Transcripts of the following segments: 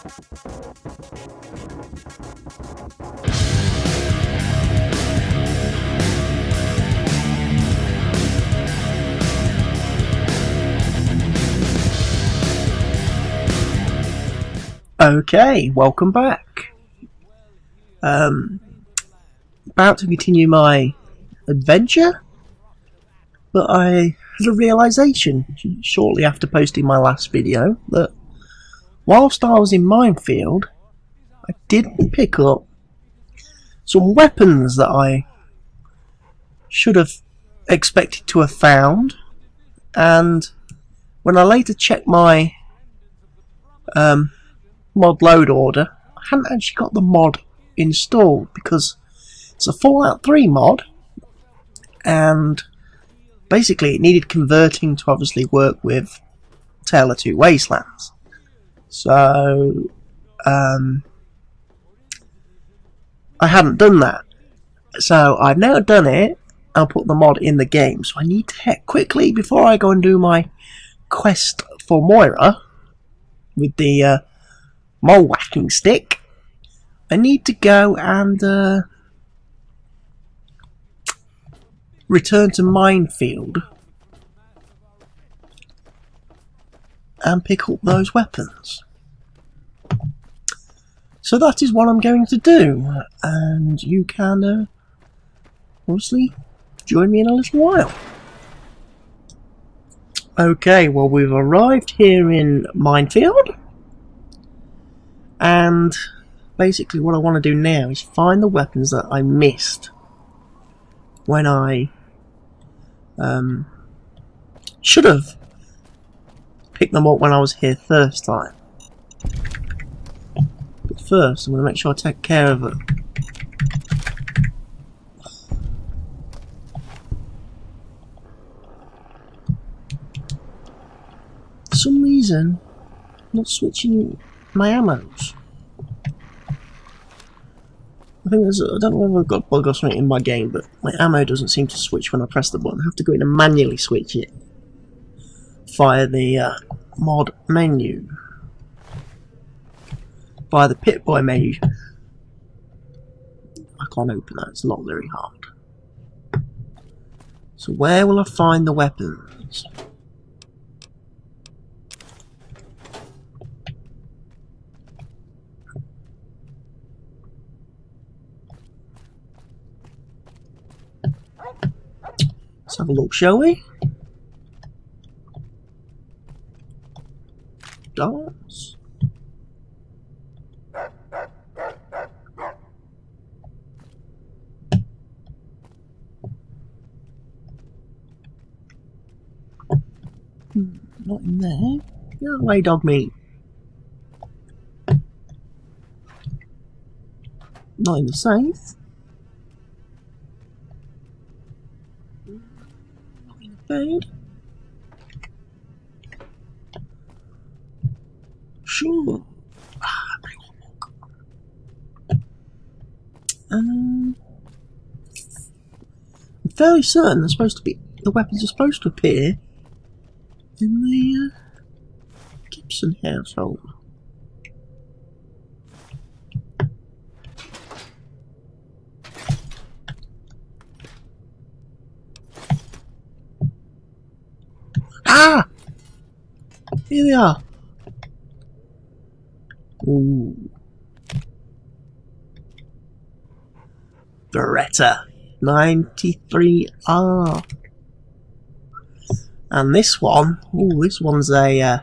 Okay, welcome back. About to continue my adventure, but I had a realisation shortly after posting my last video that whilst I was in Minefield, I didn't pick up some weapons that I should have expected to have found, and when I later checked my mod load order, I hadn't actually got the mod installed because it's a Fallout 3 mod, and basically it needed converting to obviously work with Tale of Two Wastelands. So I hadn't done that. So I've now done it. I'll put the mod in the game. So I need to head quickly before I go and do my quest for Moira with the mole whacking stick. I need to go and return to Minefield and pick up those weapons. So that is what I'm going to do, and you can obviously join me in a little while. Okay, well, we've arrived here in Minefield, and basically what I want to do now is find the weapons that I missed when I should have picked them up when I was here first time. But first, I'm going to make sure I take care of it. For some reason, I'm not switching my ammos. I think there's I don't know whether I've got a bug or something in my game, but my ammo doesn't seem to switch when I press the button. I have to go in and manually switch it via the mod menu. Via the Pip-Boy menu. I can't open that, it's not very hard. So where will I find the weapons? Let's have a look, shall we? Darts. Not in there. Get out of the way, dog meat. Not in the safe. Not in the bed. Sure. I'm fairly certain they're supposed to be. The weapons are supposed to appear in the Gibson household. Ah! Here they are. Ooh. Beretta 93R. And this one, ooh, this one's a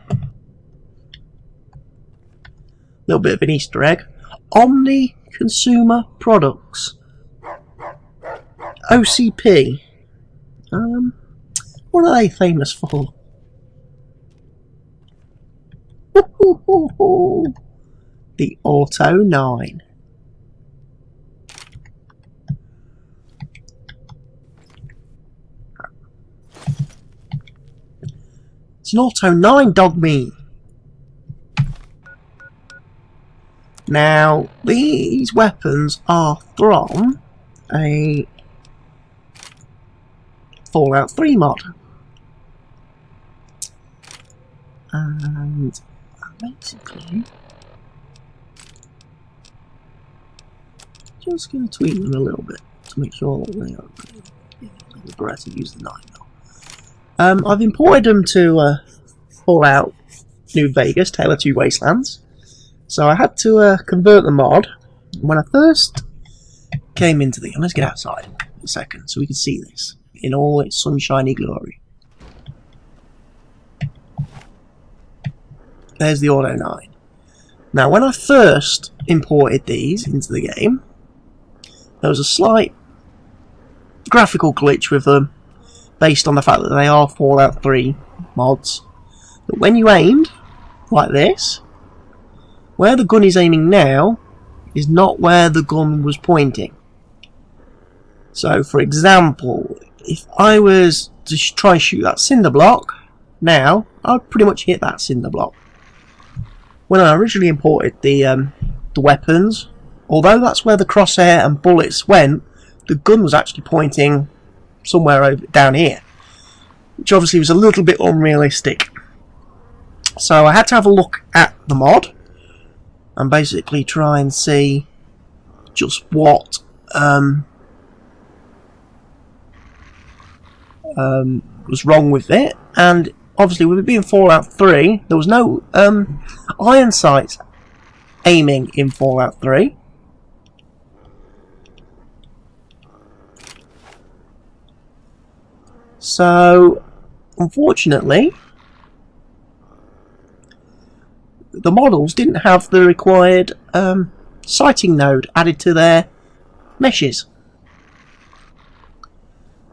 little bit of an Easter egg. Omni Consumer Products. OCP. What are they famous for? The Auto 9. It's an Auto 9, dog meat. Now, these weapons are from a Fallout 3 mod. And basically, just going to tweak them a little bit to make sure that they are the Beretta use the 9mm. I've imported them to Fallout New Vegas, Taylor 2 Wastelands. So I had to convert the mod. When I first came into the... Let's get outside a second so we can see this in all its sunshiny glory. There's the Auto 9. Now, when I first imported these into the game, there was a slight graphical glitch with them, based on the fact that they are Fallout 3 mods. But when you aimed, like this, where the gun is aiming now is not where the gun was pointing. So, for example, if I was to try and shoot that cinder block, now, I'd pretty much hit that cinder block. When I originally imported the weapons, although that's where the crosshair and bullets went, the gun was actually pointing somewhere over down here, which obviously was a little bit unrealistic. So I had to have a look at the mod and basically try and see just what was wrong with it. And obviously, with it being Fallout 3, there was no iron sights aiming in Fallout 3. So, unfortunately, the models didn't have the required sighting node added to their meshes.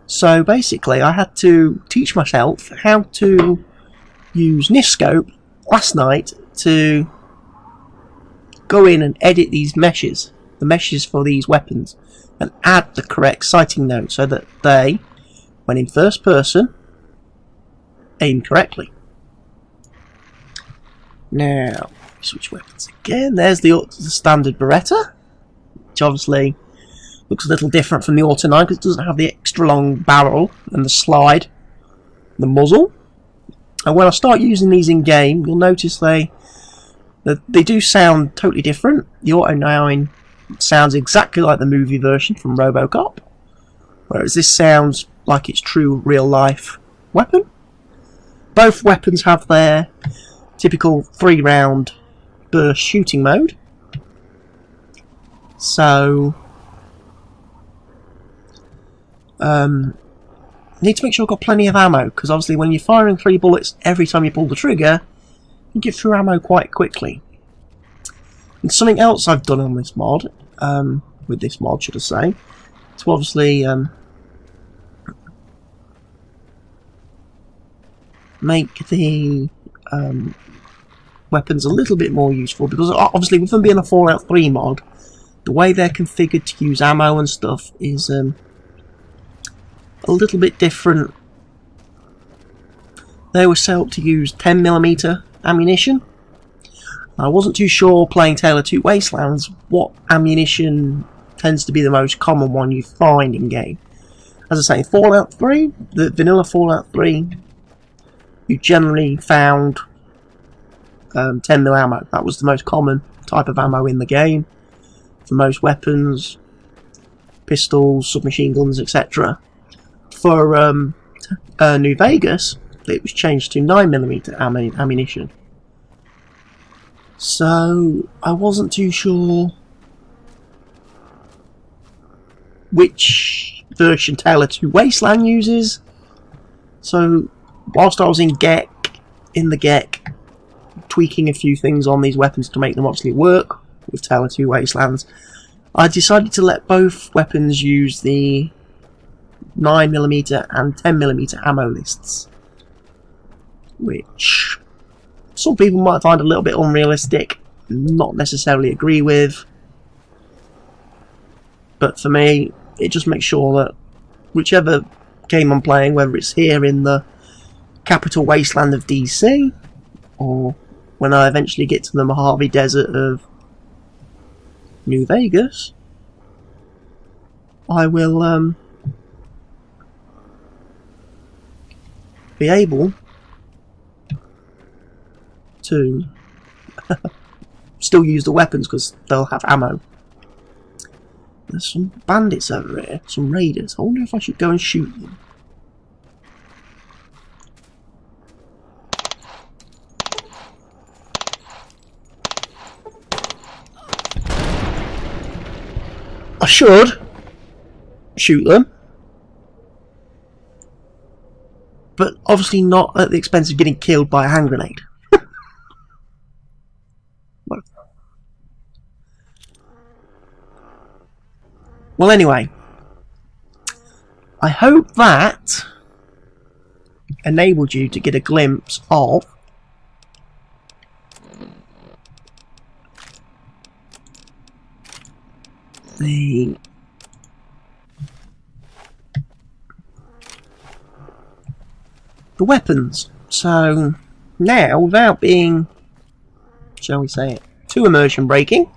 So basically I had to teach myself how to use Niscope last night to go in and edit these meshes, the meshes for these weapons, and add the correct sighting node so that they, when in first person, aim correctly. Now, switch weapons again. There's the standard Beretta, which obviously looks a little different from the Auto 9 because it doesn't have the extra long barrel and the slide, the muzzle. And when I start using these in game, you'll notice they do sound totally different. The Auto 9 sounds exactly like the movie version from RoboCop, whereas this sounds like its true real life weapon. Both weapons have their typical 3-round burst shooting mode. So need to make sure I've got plenty of ammo, because obviously when you're firing 3 bullets every time you pull the trigger, you get through ammo quite quickly. And something else I've done on this mod, with this mod should I say, to obviously make the weapons a little bit more useful, because obviously with them being a Fallout 3 mod, the way they're configured to use ammo and stuff is a little bit different. They were set up to use 10mm ammunition. I wasn't too sure playing Taylor 2 Wastelands what ammunition tends to be the most common one you find in game. As I say, Fallout 3, the vanilla Fallout 3, you generally found 10mm ammo. That was the most common type of ammo in the game for most weapons, pistols, submachine guns, etc. For New Vegas, it was changed to 9mm ammunition. So I wasn't too sure which version Taylor 2 Wasteland uses. So whilst I was in the GEC, tweaking a few things on these weapons to make them obviously work with Taylor 2 Wastelands, I decided to let both weapons use the 9mm and 10mm ammo lists, which some people might find a little bit unrealistic, not necessarily agree with, but for me it just makes sure that whichever game I'm playing, whether it's here in the capital wasteland of DC or when I eventually get to the Mojave Desert of New Vegas, I will be able to still use the weapons because they'll have ammo. There's some bandits over here, some raiders. I wonder if I should go and shoot them. I should shoot them, but obviously not at the expense of getting killed by a hand grenade. Well, anyway, I hope that enabled you to get a glimpse of the weapons. So now, without being, shall we say it, too immersion breaking,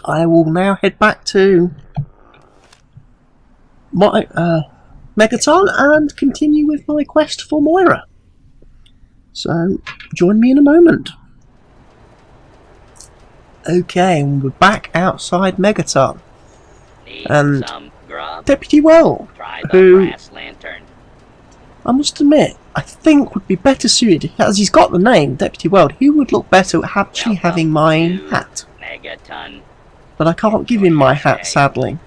I will now head back to my Megaton and continue with my quest for Moira. So, join me in a moment. Okay, and we're back outside Megaton. And Deputy Well, who I must admit, I think would be better suited, as he's got the name, Deputy World, he would look better at actually having my hat. Megaton. But I can't give him my hat, sadly.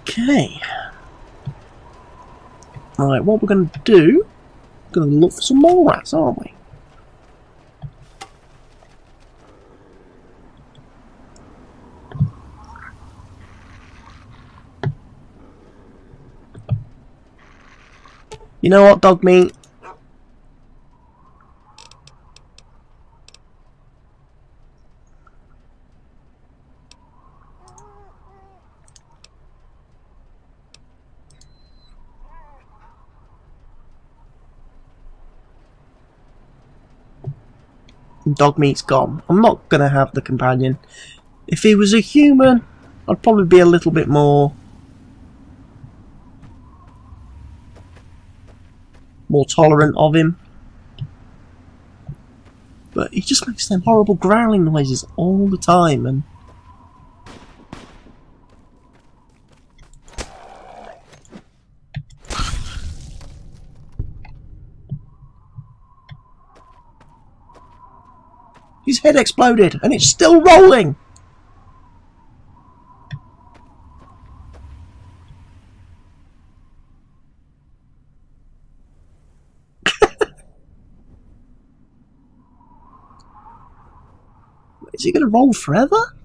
Okay. Right, what we're going to do, we're going to look for some more rats, aren't we? You know what, dog meat? Dog meat's gone. I'm not gonna have the companion. If he was a human, I'd probably be a little bit more tolerant of him. But he just makes them horrible growling noises all the time, and his head exploded, and it's still rolling! Is he going to roll forever?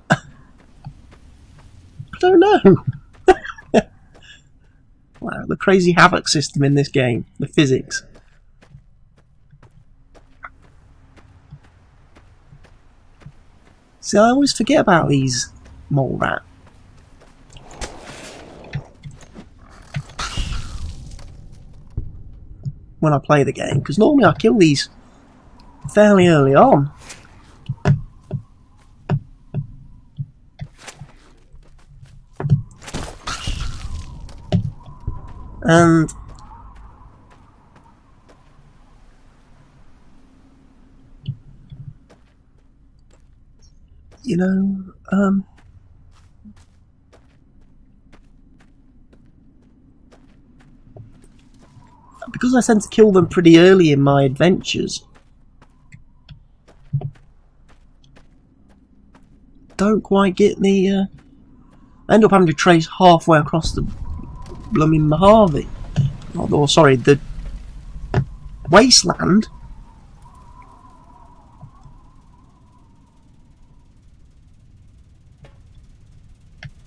I don't know. Wow, the crazy havoc system in this game. The physics. See, I always forget about these mole rat. When I play the game, because normally I kill these fairly early on. And you know, because I tend to kill them pretty early in my adventures, don't quite get the I end up having to trace halfway across the blooming Mojave. Oh, sorry, the Wasteland.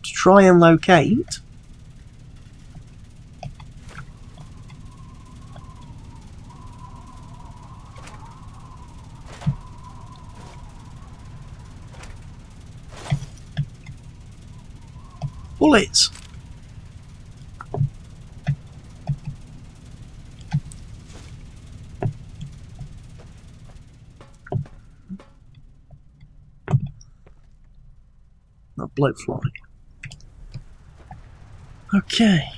To try and locate bullets. blowfly. Okay.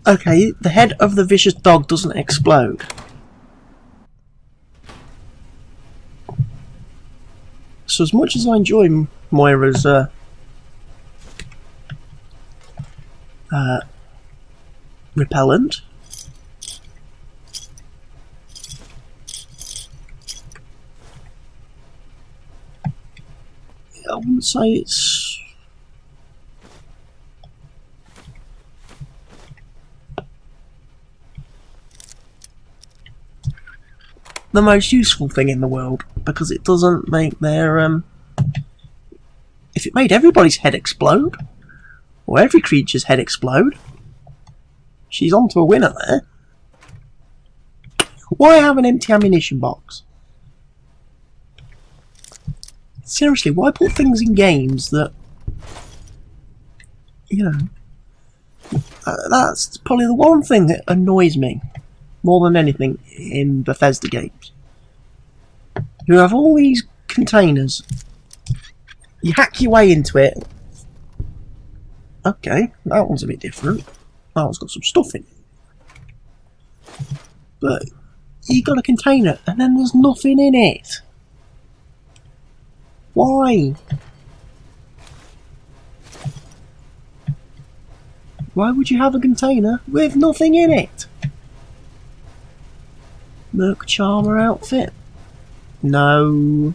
Okay, the head of the vicious dog doesn't explode. So as much as I enjoy Moira's repellent, I wouldn't say it's the most useful thing in the world, because it doesn't make their if it made everybody's head explode, or every creature's head explode, she's on to a winner there. Why have an empty ammunition box? Seriously, why put things in games that, you know, that's probably the one thing that annoys me more than anything in Bethesda games. You have all these containers, you hack your way into it. Okay, that one's a bit different. That one's got some stuff in it. But you got a container and then there's nothing in it. Why? Why would you have a container with nothing in it? Merc Charmer outfit? No.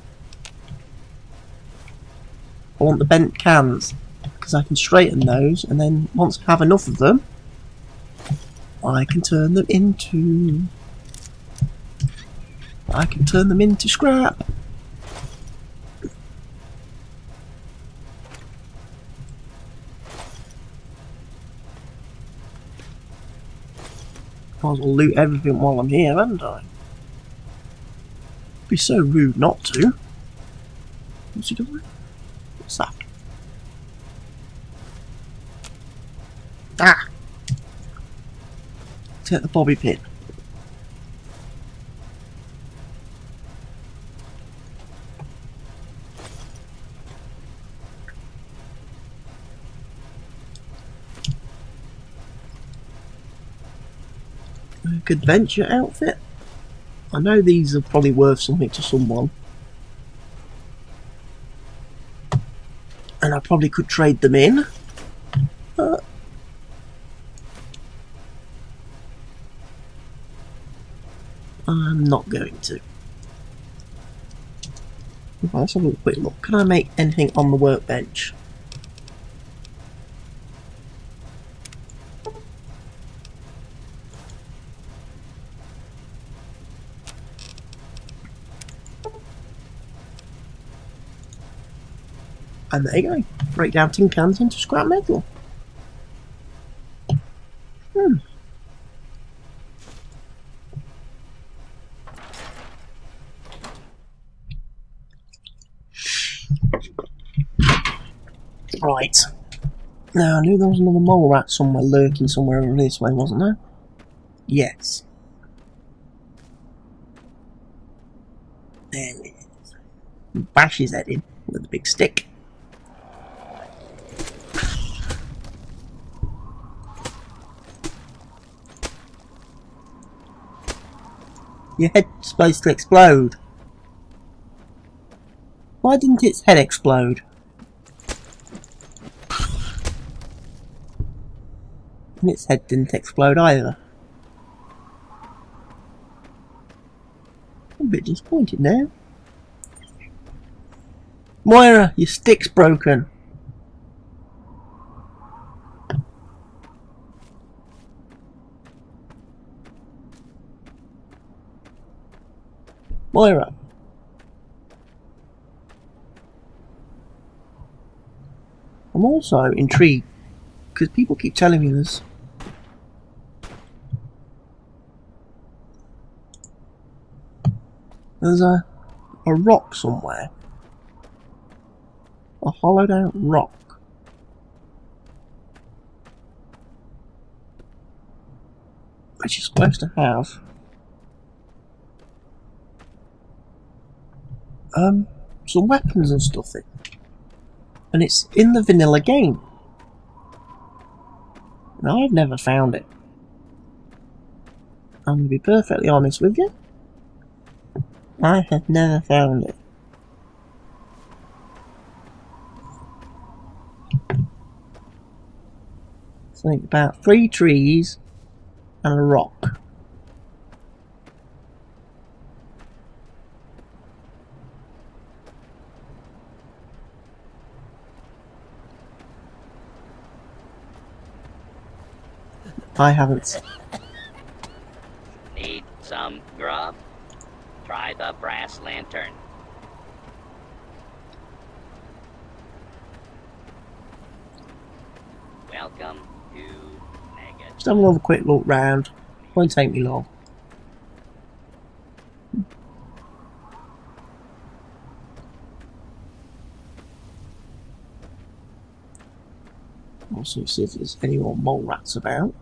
I want the bent cans, because I can straighten those, and then once I have enough of them, I can turn them into scrap. Might as well loot everything while I'm here, haven't I? It'd be so rude not to. What's he doing? What's that? Ah! Take the bobby pin. Adventure outfit. I know these are probably worth something to someone, and I probably could trade them in, but I'm not going to. Let's have a quick look. Can I make anything on the workbench? And there you go. Break down tin cans into scrap metal. Right. Now, I knew there was another mole rat somewhere lurking somewhere over this way, wasn't there? Yes. There it is. Bash his head in with a big stick. Your head's supposed to explode. Why didn't its head explode? And its head didn't explode either. I'm a bit disappointed now. Moira, your stick's broken. Moira. I'm also intrigued because people keep telling me this. There's a rock somewhere. A hollowed out rock. Which is supposed to have some weapons and stuff in. And it's in the vanilla game. And I've never found it. I'm going to be perfectly honest with you. I have never found it. Something about 3 trees and a rock. I haven't. Need some grub? Try the brass lantern. Welcome to Mega. Just have another quick look round. Won't take me long. Also see if there's any more mole rats about.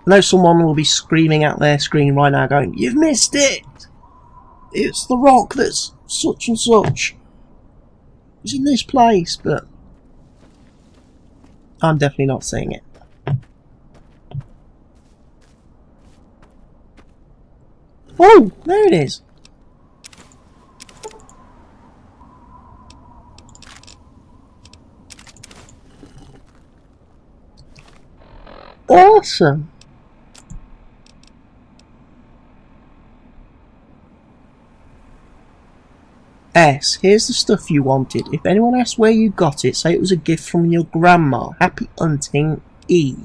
I know someone will be screaming at their screen right now going, "You've missed it! It's the rock that's such and such. It's in this place," but I'm definitely not seeing it. Oh, there it is. Awesome. S, here's the stuff you wanted. If anyone asks where you got it, say it was a gift from your grandma. Happy hunting, E.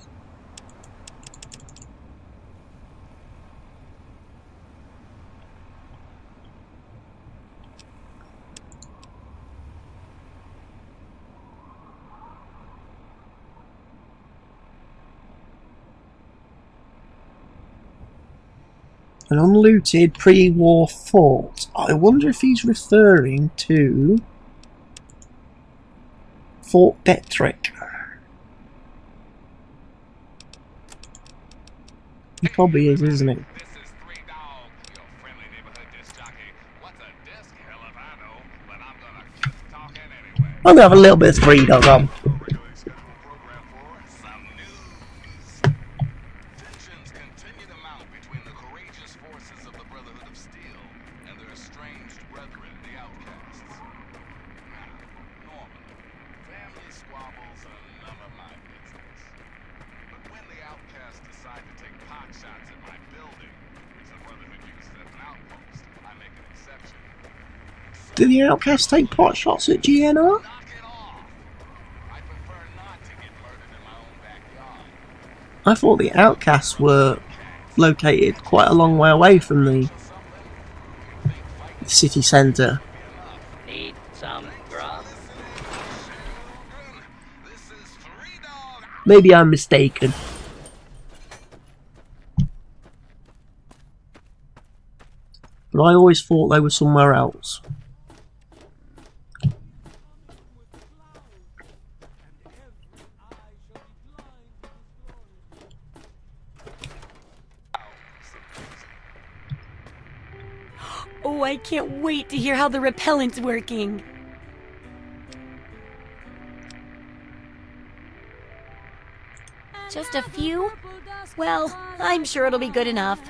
An unlooted pre-war fort. I wonder if he's referring to Fort Detrick. He probably is, isn't he? I'm gonna have a little bit of 3 Dog on. Do the outcasts take pot shots at GNR? I thought the outcasts were located quite a long way away from the city centre. Need some grub? Maybe I'm mistaken. But I always thought they were somewhere else. Oh, I can't wait to hear how the repellent's working. Just a few? Well, I'm sure it'll be good enough.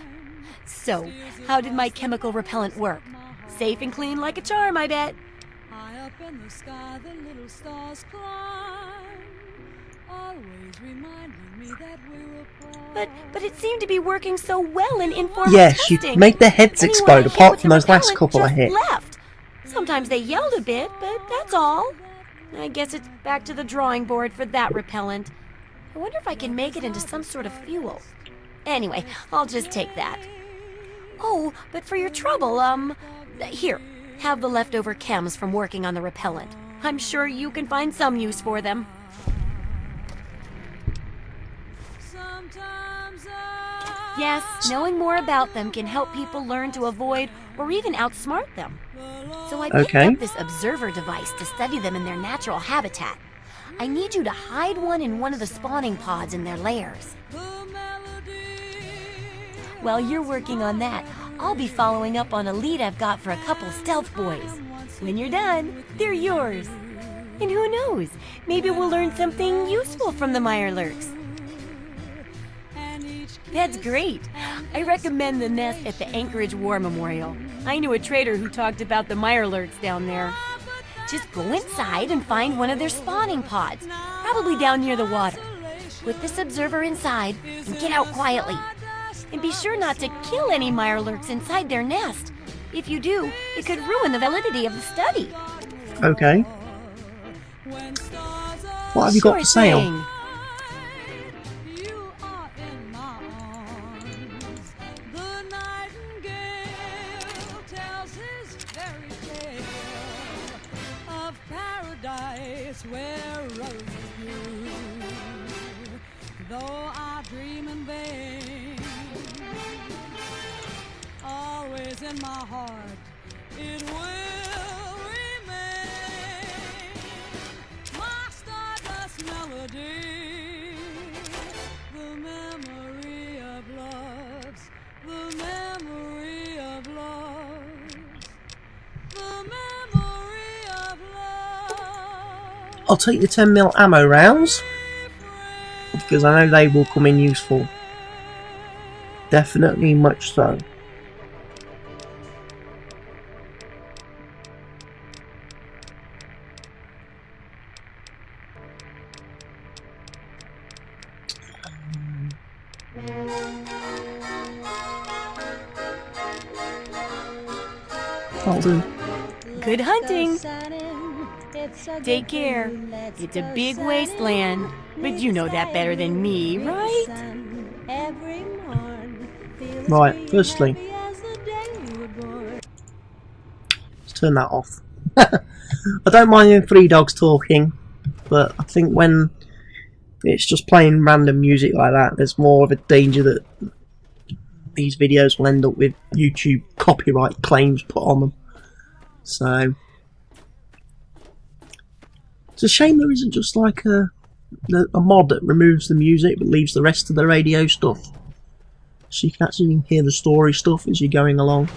So, how did my chemical repellent work? Safe and clean like a charm, I bet. High up in the sky, the little stars climb, always reminding me that we're apart. But it seemed to be working so well in informal Yes, testing. you make their heads Anyone explode, I hit apart with from the those last repellent couple I just hit. left. Sometimes they yelled a bit, but that's all. I guess it's back to the drawing board for that repellent. I wonder if I can make it into some sort of fuel. Anyway, I'll just take that. Oh, but for your trouble, here, have the leftover chems from working on the repellent. I'm sure you can find some use for them. Yes, knowing more about them can help people learn to avoid or even outsmart them. So I picked up this observer device to study them in their natural habitat. I need you to hide one in one of the spawning pods in their lairs. While you're working on that, I'll be following up on a lead I've got for a couple stealth boys. When you're done, they're yours. And who knows, maybe we'll learn something useful from the Mirelurks. That's great. I recommend the nest at the Anchorage War Memorial. I knew a trader who talked about the Mirelurks down there. Just go inside and find one of their spawning pods, probably down near the water. Put this observer inside and get out quietly. And be sure not to kill any Mirelurks inside their nest. If you do, it could ruin the validity of the study. Okay. What have you got for sale? Thing. Where roses grew, though I dream in vain, always in my heart it will remain. My stardust melody, the memory of loves, the memory of loves, the memory of love. I'll take the 10mm ammo rounds, because I know they will come in useful. Definitely much so. I'll do. Good hunting. Take care. It's a big wasteland, but you know that better than me, right? Right, firstly, let's turn that off. I don't mind the three dogs talking, but I think when it's just playing random music like that, there's more of a danger that these videos will end up with YouTube copyright claims put on them. So it's a shame there isn't just like a mod that removes the music but leaves the rest of the radio stuff, so you can actually hear the story stuff as you're going along.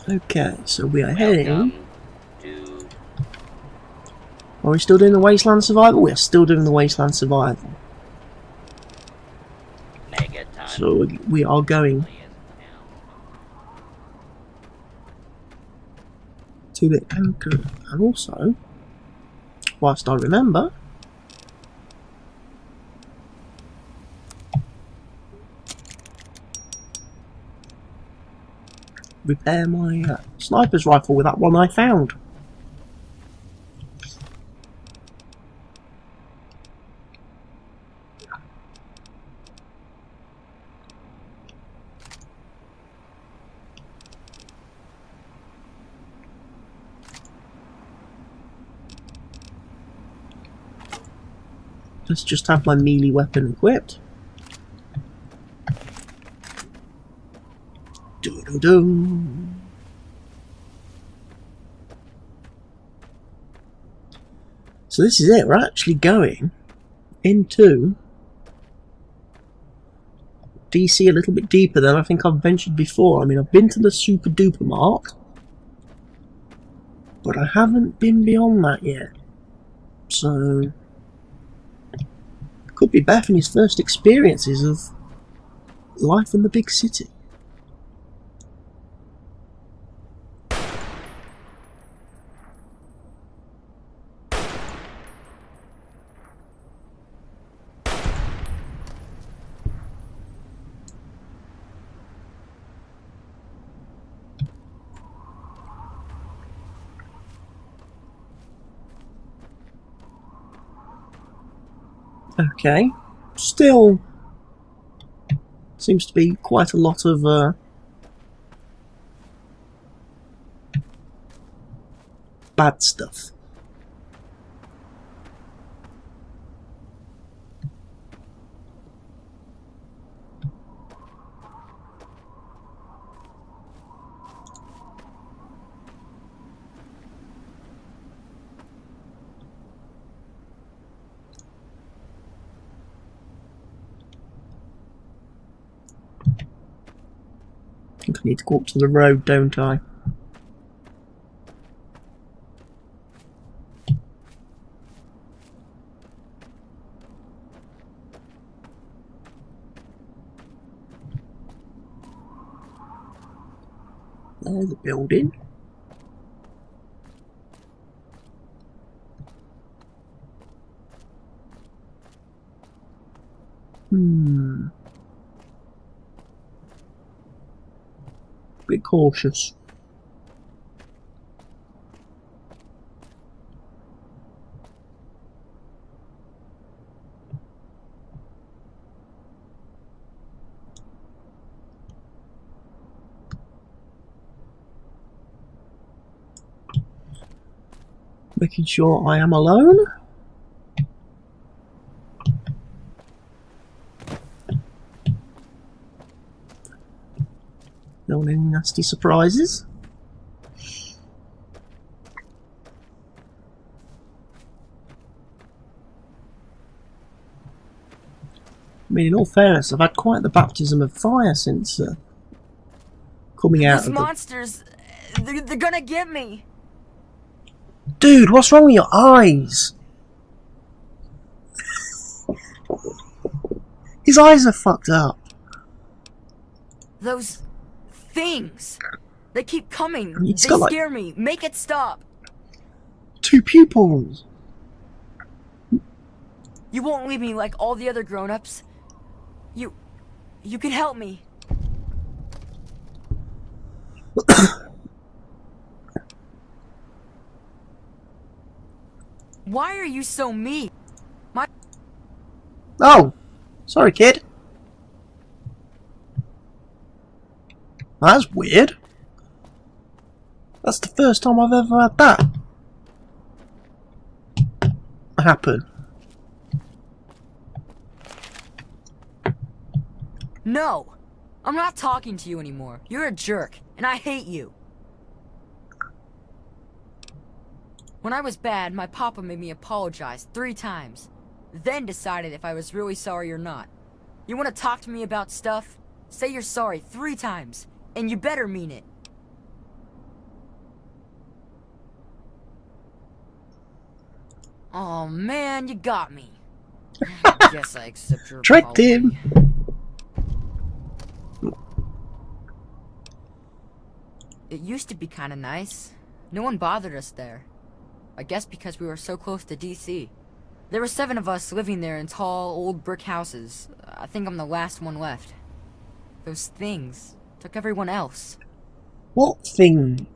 Okay, so we are heading. Are we still doing the Wasteland Survival? We are still doing the Wasteland Survival. So we are going to the anchor, and also, whilst I remember, repair my sniper's rifle with that one I found. Let's just have my melee weapon equipped. Doo-doo-doo. So this is it, we're actually going into DC a little bit deeper than I think I've ventured before. I mean, I've been to the Super Duper Mart, but I haven't been beyond that yet. So could be Bethany's first experiences of life in the big city. Okay. Still seems to be quite a lot of bad stuff. I think I need to go up to the road, don't I? There's the building. Bit cautious. Making sure I am alone. No any nasty surprises. I mean, in all fairness, I've had quite the baptism of fire since coming out These of monsters, they're gonna get me. Dude, what's wrong with your eyes? His eyes are fucked up. Those things, they keep coming. It's They got, like, scare me. Make it stop. 2 pupils. You won't leave me like all the other grown-ups. You can help me. Why are you so mean? Oh, sorry, kid. That's weird. That's the first time I've ever had that happen. No, I'm not talking to you anymore. You're a jerk, and I hate you. When I was bad, my papa made me apologize 3 times, then decided if I was really sorry or not. You want to talk to me about stuff? Say you're sorry 3 times, and you better mean it. Oh man, you got me. I guess I accept your Tricked apology. him. It used to be kind of nice. No one bothered us there. I guess because we were so close to DC. There were 7 of us living there in tall, old brick houses. I think I'm the last one left. Those things took everyone else. What thing?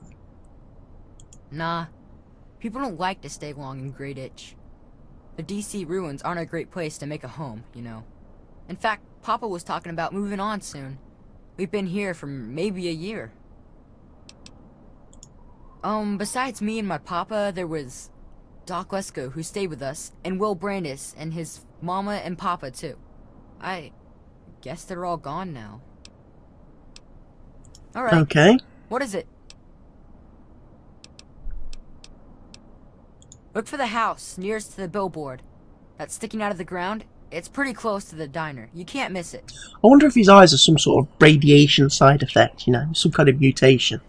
Nah, people don't like to stay long in Great Itch. The DC ruins aren't a great place to make a home, you know. In fact, Papa was talking about moving on soon. We've been here for maybe a year. Besides me and my papa, there was Doc Lesko, who stayed with us, and Will Brandis, and his mama and papa, too. I guess they're all gone now. Alright. Okay. What is it? Look for the house nearest to the billboard. That's sticking out of the ground. It's pretty close to the diner. You can't miss it. I wonder if his eyes are some sort of radiation side effect, you know, some kind of mutation.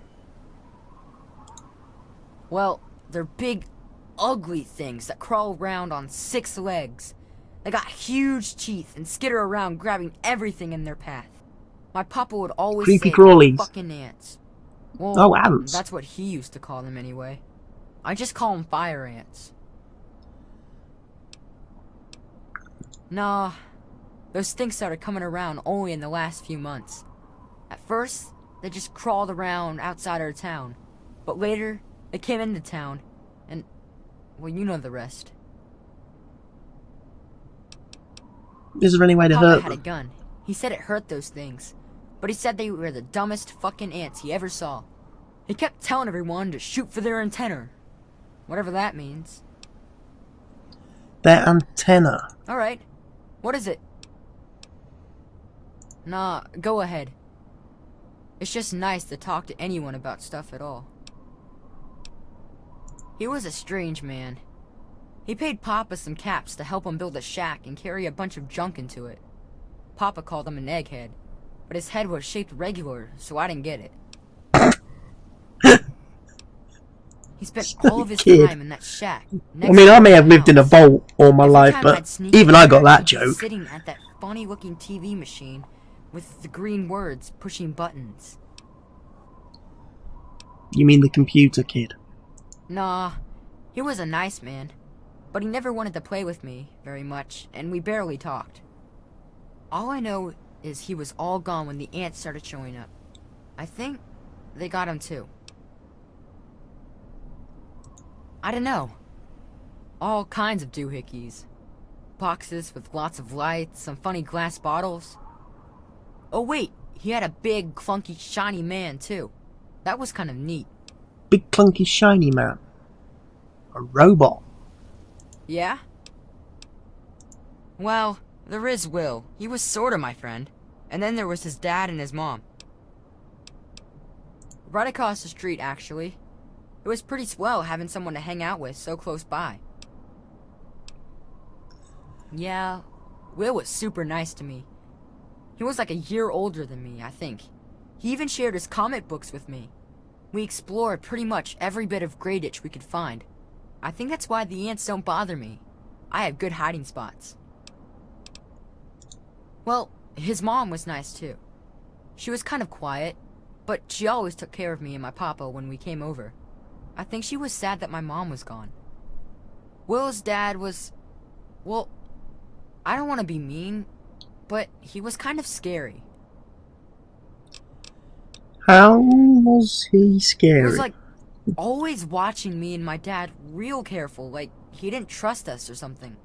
Well, they're big, ugly things that crawl around on 6 legs. They got huge teeth and skitter around grabbing everything in their path. My papa would always Creepy say crawlies. fucking ants. Well, Oh, ants. that's what he used to call them anyway. I just call them fire ants. Nah, those things started coming around only in the last few months. At first, they just crawled around outside our town. But later, they came into town, and, well, you know the rest. Is there any way to Papa hurt had a them? gun. He said it hurt those things. But he said they were the dumbest fucking ants he ever saw. He kept telling everyone to shoot for their antenna. Whatever that means. Their antenna. Alright. What is it? Nah, go ahead. It's just nice to talk to anyone about stuff at all. He was a strange man. He paid Papa some caps to help him build a shack and carry a bunch of junk into it. Papa called him an egghead, but his head was shaped regular, so I didn't get it. He spent all of his Kid. time in that shack. I mean, I may have lived in a vault all my life, but even I got that joke. Sitting at that funny-looking TV machine with the green words pushing buttons. You mean the computer kid? Nah, he was a nice man, but he never wanted to play with me very much, and we barely talked. All I know is he was all gone when the ants started showing up. I think they got him too. I don't know. All kinds of doohickeys. Boxes with lots of lights, some funny glass bottles. Oh wait, he had a big, clunky, shiny man too. That was kind of neat. Big clunky shiny man. A robot. Yeah? Well, there is Will. He was sorta my friend. And then there was his dad and his mom. Right across the street, actually. It was pretty swell having someone to hang out with so close by. Yeah, Will was super nice to me. He was like a year older than me, I think. He even shared his comic books with me. We explored pretty much every bit of Greyditch we could find. I think that's why the ants don't bother me. I have good hiding spots. Well, his mom was nice too. She was kind of quiet, but she always took care of me and my papa when we came over. I think she was sad that my mom was gone. Will's dad was... well, I don't want to be mean, but he was kind of scary. How was he scary? He was like always watching me and my dad real careful, like he didn't trust us or something.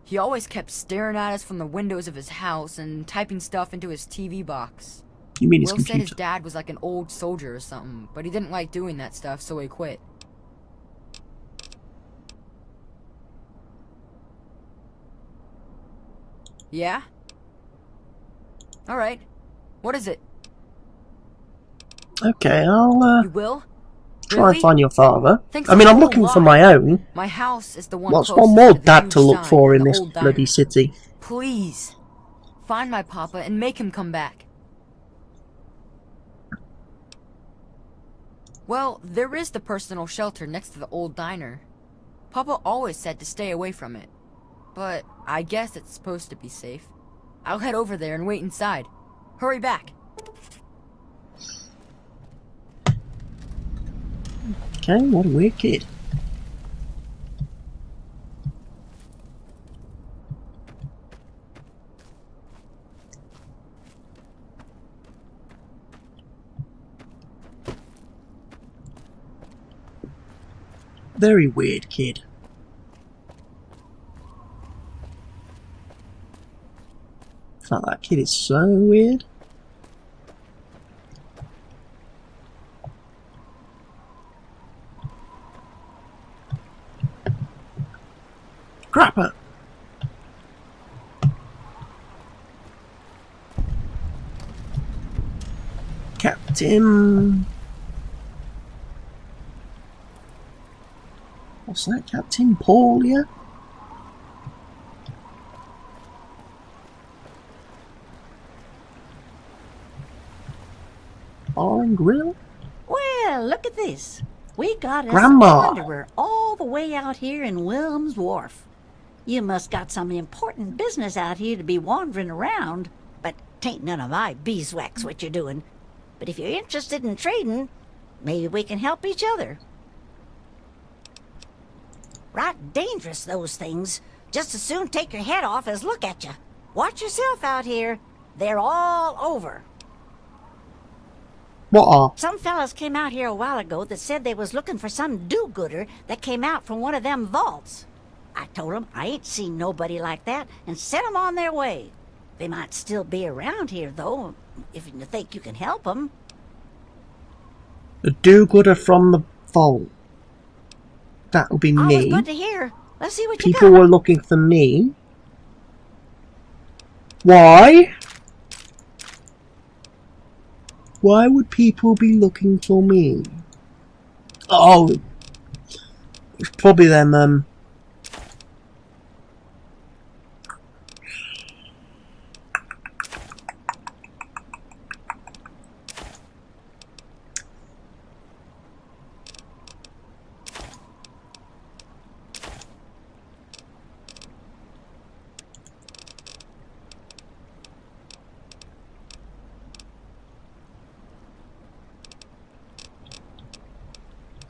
He always kept staring at us from the windows of his house and typing stuff into his TV box. You mean his Will computer? said his dad was like an old soldier or something, but he didn't like doing that stuff, so he quit. Yeah? Alright. What is it? Okay, I'll You will? try Really? and find your father. Thanks I mean, a I'm whole looking for lot. my own. My house is the one What's closest one more to the dad huge to look sign for in the this old diner. bloody city? Please. Find my papa and make him come back. Well, there is the personal shelter next to the old diner. Papa always said to stay away from it. But I guess it's supposed to be safe. I'll head over there and wait inside. Hurry back. Okay, what a weird kid. Very weird kid. In fact, that kid is so weird. Crapper! Captain... What's that, Captain Paulia? Bar and Grill? Well, look at this. We got us Grandma. a wanderer all the way out here in Willem's Wharf. You must got some important business out here to be wandering around, but 'tain't none of my beeswax what you're doing. But if you're interested in trading, maybe we can help each other. Right dangerous, those things. Just as soon take your head off as look at you. Watch yourself out here. They're all over. What are? Some fellas came out here a while ago that said they was looking for some do-gooder that came out from one of them vaults. I told 'em I ain't seen nobody like that and sent 'em on their way. They might still be around here, though, if you think you can help 'em. A do-gooder from the vault. That'll be All was me. good to hear. Let's see what you People got. were looking for me. Why? Why would people be looking for me? Oh, it's probably them,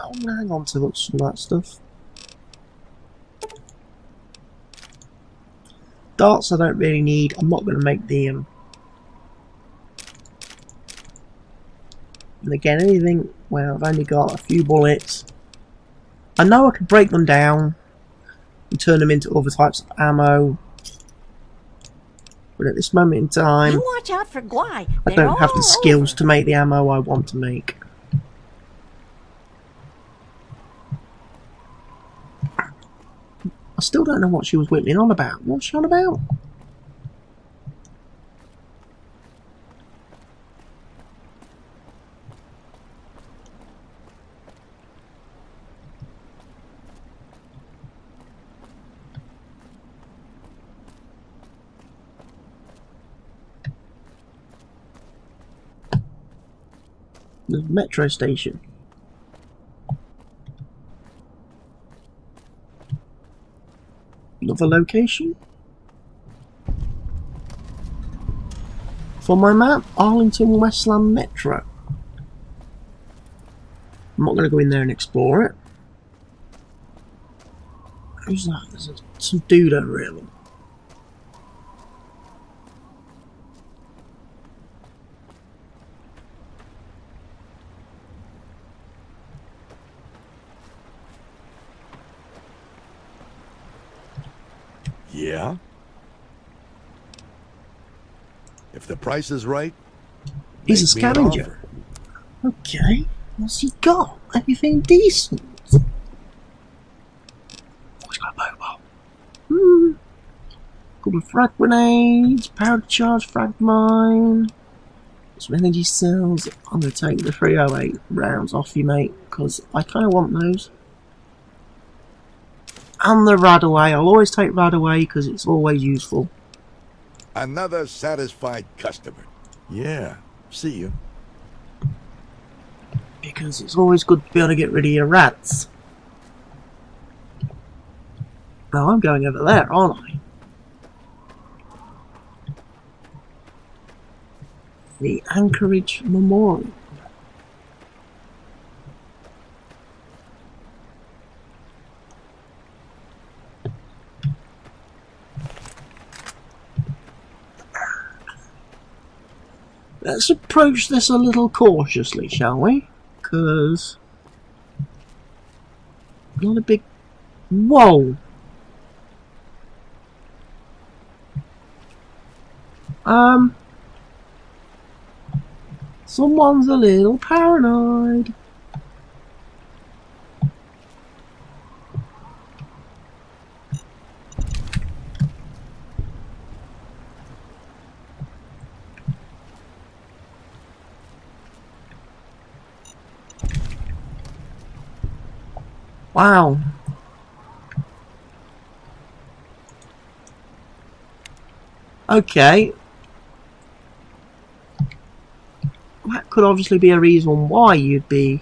I'm gonna hang on to some of that stuff. Darts I don't really need. I'm not gonna make the and again, anything, well, I've only got a few bullets. I know I could break them down and turn them into other types of ammo, but at this moment in time, You watch out for Guy. I don't have the skills to make the ammo I want to make. I still don't know what she was whittling on about. What's she on about? The metro station. Another location. For my map, Arlington Westland Metro. I'm not going to go in there and explore it. Who's that? There's some dude over here. Yeah? If the price is right, He's a make me an scavenger. offer. Okay, what's he got? Anything decent? Oh, he's got a mobile. Couple of frag grenades, power charge frag mine, some energy cells. I'm going to take the 308 rounds off you, mate, because I kind of want those. And the Radaway. I'll always take Radaway because it's always useful. Another satisfied customer. Yeah, see you. Because it's always good to be able to get rid of your rats. Now I'm going over there, aren't I? The Anchorage Memorial. Let's approach this a little cautiously, shall we? Because... not a big... Whoa! Someone's a little paranoid. Wow. Okay. That could obviously be a reason why you'd be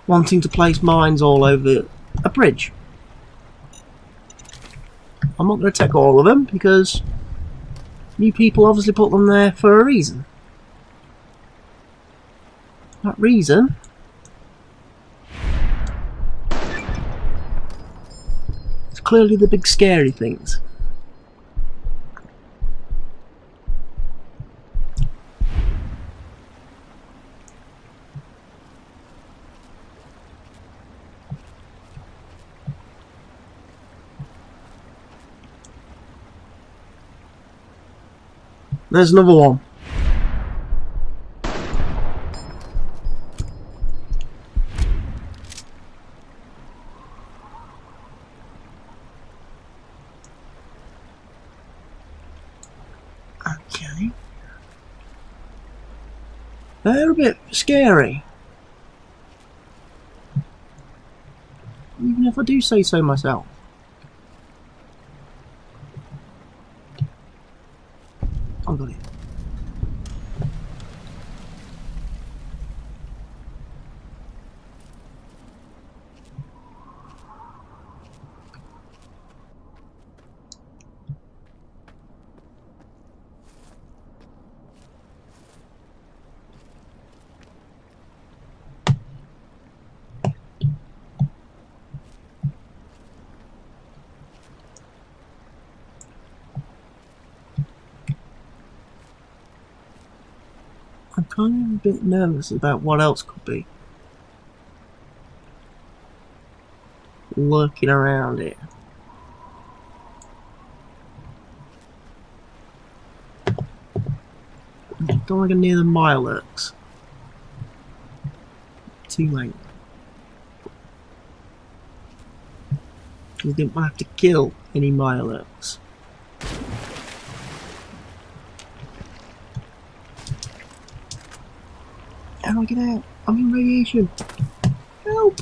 wanting to place mines all over a bridge. I'm not going to take all of them because you people obviously put them there for a reason. That reason is clearly the big scary things. There's another one. Okay. They're a bit scary. Even if I do say so myself. I got it. I'm kind of a bit nervous about what else could be lurking around here. Don't want to go near the Mirelurks. Too late. We didn't want to have to kill any Mirelurks. How do I get out? I'm in radiation. Help!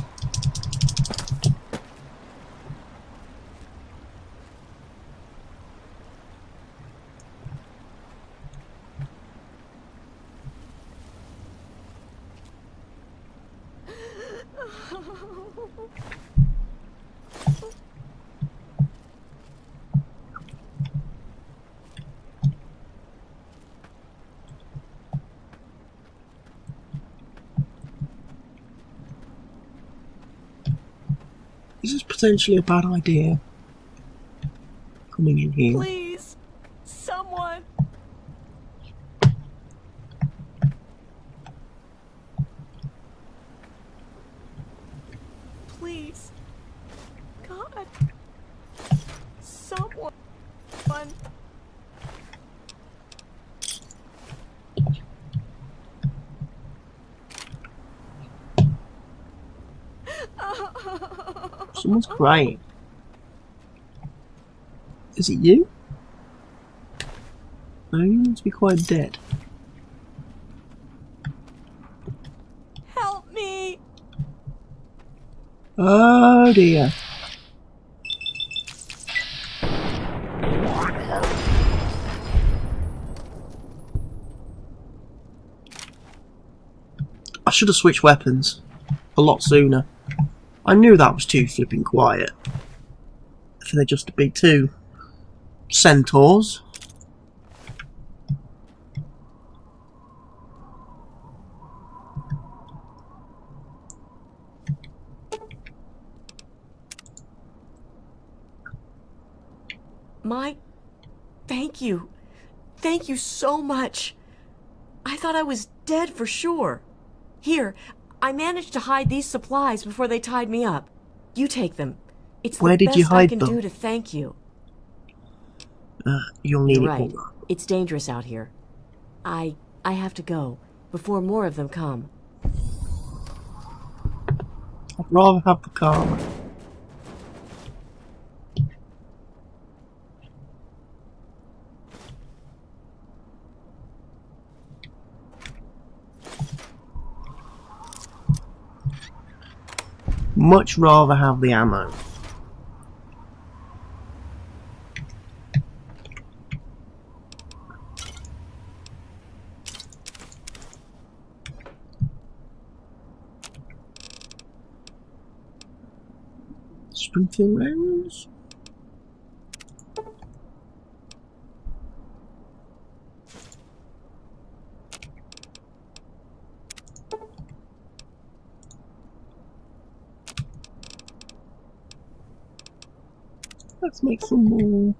This is potentially a bad idea. Coming in here. Please, someone. Please, God, someone. Someone's crying. Is it you? No, you need to be quite dead. Help me. Oh dear. I should have switched weapons a lot sooner. I knew that was too flipping quiet for there just to be two centaurs. Mike, thank you. Thank you so much. I thought I was dead for sure. Here, I managed to hide these supplies before they tied me up. You take them. It's Where the did you best I hide can them? do to thank you. You'll need You're it right. more. It's dangerous out here. I have to go before more of them come. I'd rather have the car. Much rather have the ammo. Sprinting rounds. Let's make some more.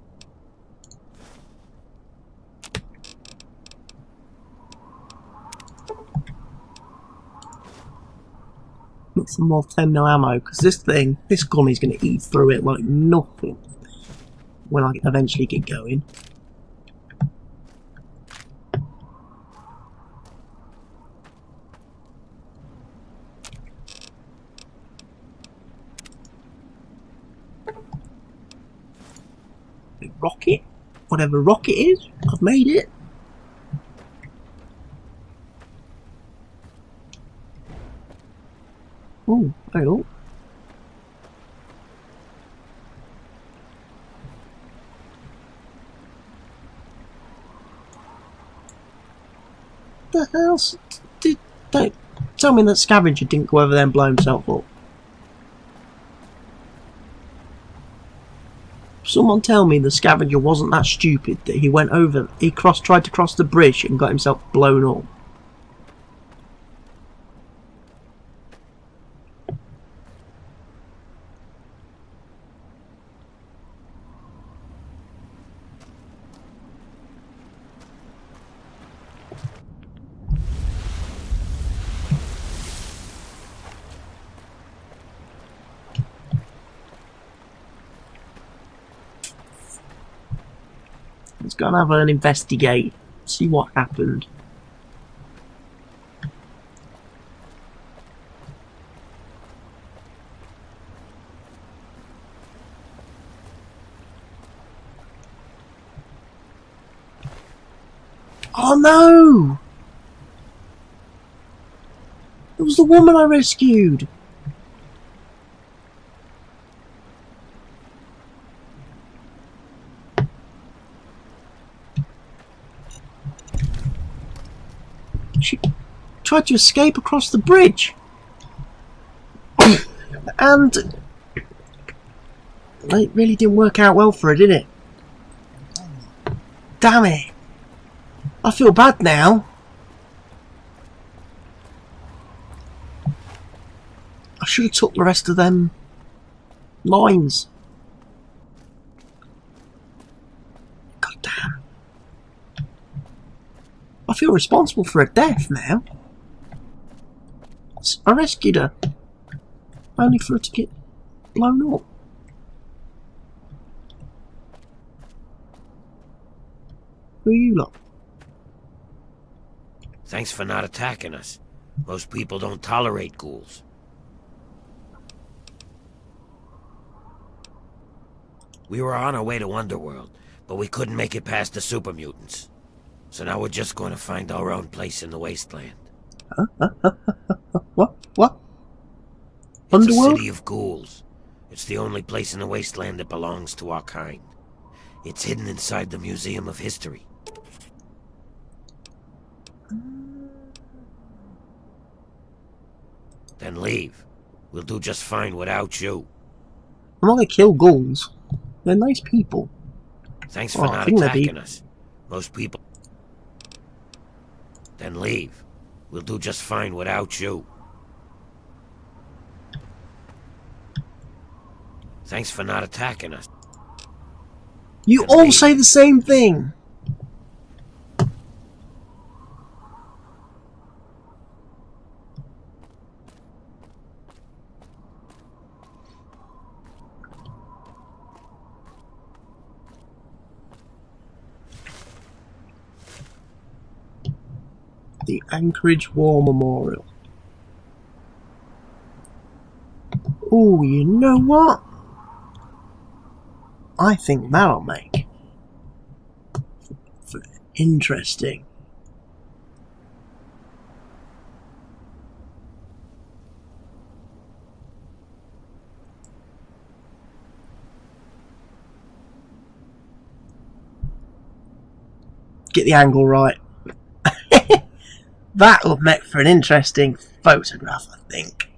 Make some more 10mm ammo, because this gun is going to eat through it like nothing when I eventually get going. rocket. Whatever rocket is, I've made it. Oh, hang on. The hell's... Don't tell me that scavenger didn't go over there and blow himself up. Someone tell me the scavenger wasn't that stupid that he went over, tried to cross the bridge and got himself blown up. Let's go and have an investigate, see what happened. Oh no! It was the woman I rescued! She tried to escape across the bridge. And it really didn't work out well for her, did it? Damn it. I feel bad now. I should have took the rest of them lines. God damn. I feel responsible for her death now. I rescued her. Only for her to get blown up. Who are you lot? Thanks for not attacking us. Most people don't tolerate ghouls. We were on our way to Underworld, but we couldn't make it past the super mutants. So now we're just going to find our own place in the Wasteland. What? What? It's Underworld? a city of ghouls. It's the only place in the Wasteland that belongs to our kind. It's hidden inside the Museum of History. Then leave. We'll do just fine without you. I'm not gonna kill ghouls. They're nice people. Thanks for not attacking us. Most people... Then leave. We'll do just fine without you. Thanks for not attacking us. You Then all leave. say the same thing. The Anchorage War Memorial. Oh, you know what? I think that'll make for interesting. Get the angle right. That'll make for an interesting photograph, I think.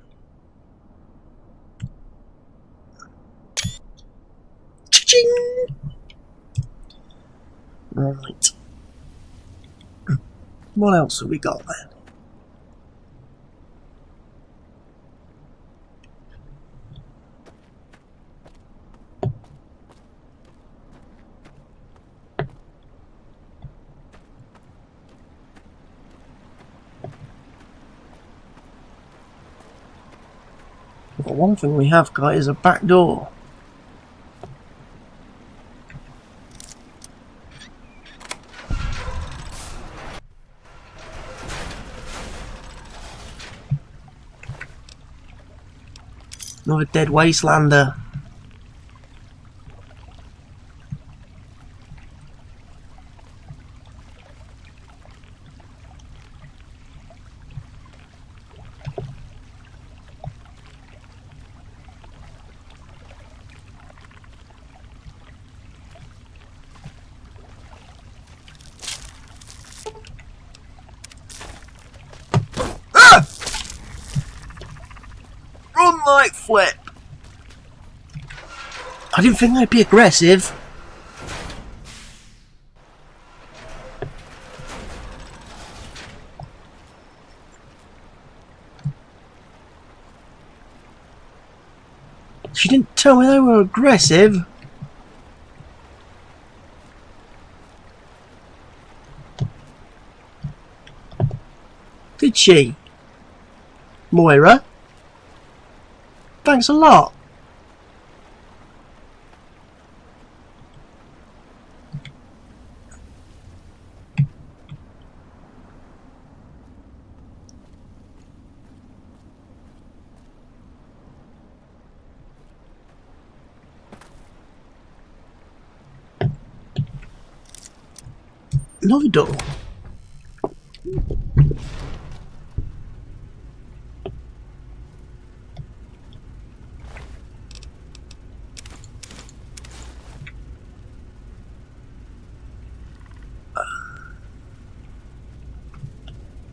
Cha-ching! Right. What else have we got then? Well, one thing we have got is a back door. Another dead Wastelander. Like flip. I didn't think they'd be aggressive. She didn't tell me they were aggressive. Did she? Moira? Thanks a lot. Another door.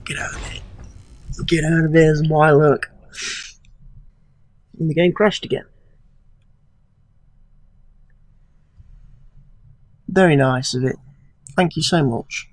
Get out of it. Get out of it is my luck. And the game crashed again. Very nice of it. Thank you so much.